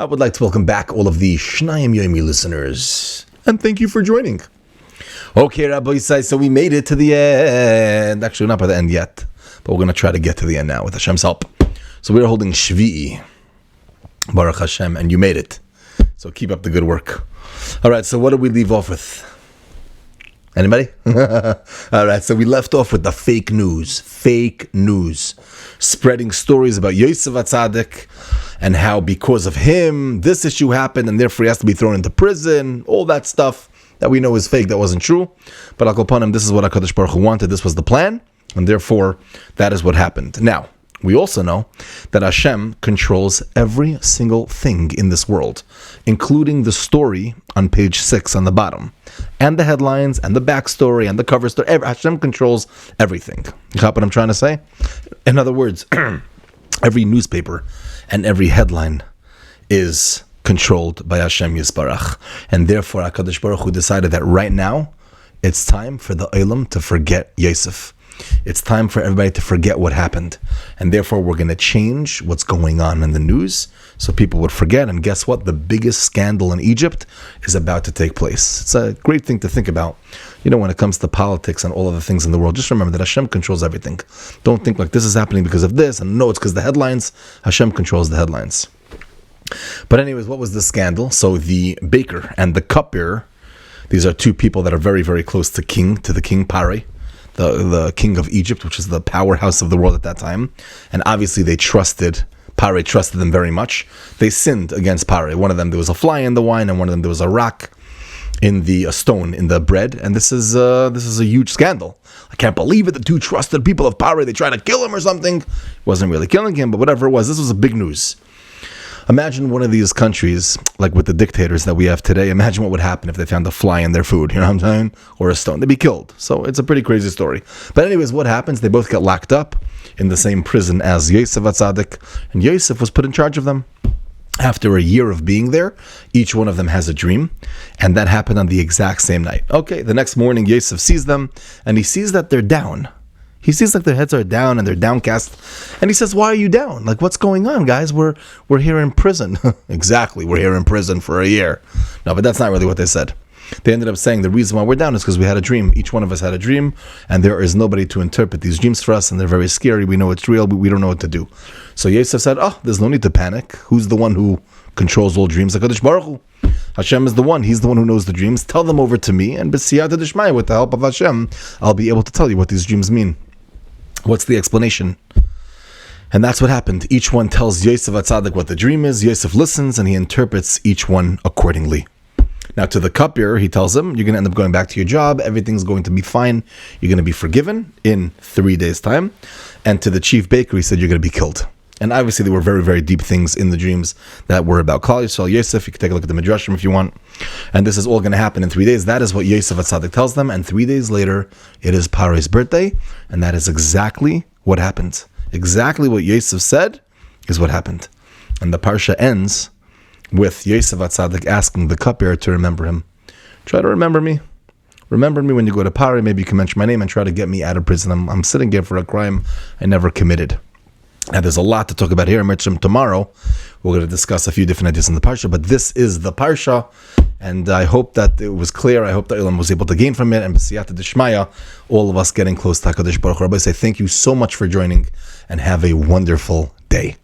I would like to welcome back all of the Shnayim Yomi listeners, and thank you for joining. Okay, Rabbi, so we made it to the end. Actually, not by the end yet, but we're going to try to get to the end now with Hashem's help. So we're holding Shvi'i, Baruch Hashem, and you made it. So keep up the good work. All right, so what did we leave off with? Anybody? All right, so we left off with the fake news. Spreading stories about Yosef HaTzadik and how because of him, this issue happened and therefore he has to be thrown into prison. All that stuff that we know is fake, that wasn't true. But Al Kopanim, this is what HaKadosh Baruch Hu wanted. This was the plan. And therefore, that is what happened. Now, we also know that Hashem controls every single thing in this world, including the story on page 6 on the bottom, and the headlines, and the backstory, and the cover story. Hashem controls everything. You got what I'm trying to say? In other words, every newspaper and every headline is controlled by Hashem Yisbarach. And therefore, HaKadosh Baruch Hu decided that right now, it's time for the Olam to forget Yosef. It's time for everybody to forget what happened. And therefore, we're going to change what's going on in the news so people would forget. And guess what? The biggest scandal in Egypt is about to take place. It's a great thing to think about. You know, when it comes to politics and all of the things in the world, just remember that Hashem controls everything. Don't think like this is happening because of this. And no, it's because the headlines. Hashem controls the headlines. But anyways, what was the scandal? So the baker and the cupbearer, these are two people that are very, very close to the king Pare, the king of Egypt, which is the powerhouse of the world at that time. And obviously Pare trusted them very much. They sinned against Pare. One of them, there was a fly in the wine, and one of them, there was a stone in the bread. And this is a huge scandal. I can't believe it. The two trusted people of Pare, they tried to kill him or something. Wasn't really killing him, but whatever it was, this was a big news. Imagine one of these countries, like with the dictators that we have today, imagine what would happen if they found a fly in their food, you know what I'm saying? Or a stone. They'd be killed. So it's a pretty crazy story. But anyways, what happens? They both get locked up in the same prison as Yosef HaTzadik, and Yosef was put in charge of them. After a year of being there, each one of them has a dream, and that happened on the exact same night. Okay, the next morning, Yosef sees them, and he sees that they're down. He sees like their heads are down and they're downcast. And he says, why are you down? Like, what's going on, guys? We're here in prison. Exactly, we're here in prison for a year. No, but that's not really what they said. They ended up saying the reason why we're down is because we had a dream. Each one of us had a dream, and there is nobody to interpret these dreams for us, and they're very scary. We know it's real, but we don't know what to do. So Yosef said, there's no need to panic. Who's the one who controls all dreams? HaKadosh Baruch Hu. Hashem is the one. He's the one who knows the dreams. Tell them over to me, and b'siyata d'shmaya, with the help of Hashem, I'll be able to tell you what these dreams mean. What's the explanation? And that's what happened. Each one tells Yosef HaTzadik what the dream is. Yosef listens and he interprets each one accordingly. Now to the cupbearer, he tells him, you're going to end up going back to your job. Everything's going to be fine. You're going to be forgiven in 3 days' time. And to the chief baker, he said, you're going to be killed. And obviously there were very, very deep things in the dreams that were about Klal Yisrael, Yosef. You can take a look at the Midrashim if you want. And this is all going to happen in 3 days. That is what Yosef HaTzadik tells them. And 3 days later, it is Pare's birthday. And that is exactly what happened. Exactly what Yosef said is what happened. And the parsha ends with Yosef HaTzadik asking the cupbearer to remember him. Try to remember me. Remember me when you go to Pare. Maybe you can mention my name and try to get me out of prison. I'm sitting here for a crime I never committed. Now, there's a lot to talk about here. Tomorrow, we're going to discuss a few different ideas in the parsha, but this is the parsha, and I hope that it was clear. I hope that Ilam was able to gain from it, and b'siyata d'shmaya, all of us getting close to HaKadosh Baruch Hu. Rabbi, say thank you so much for joining, and have a wonderful day.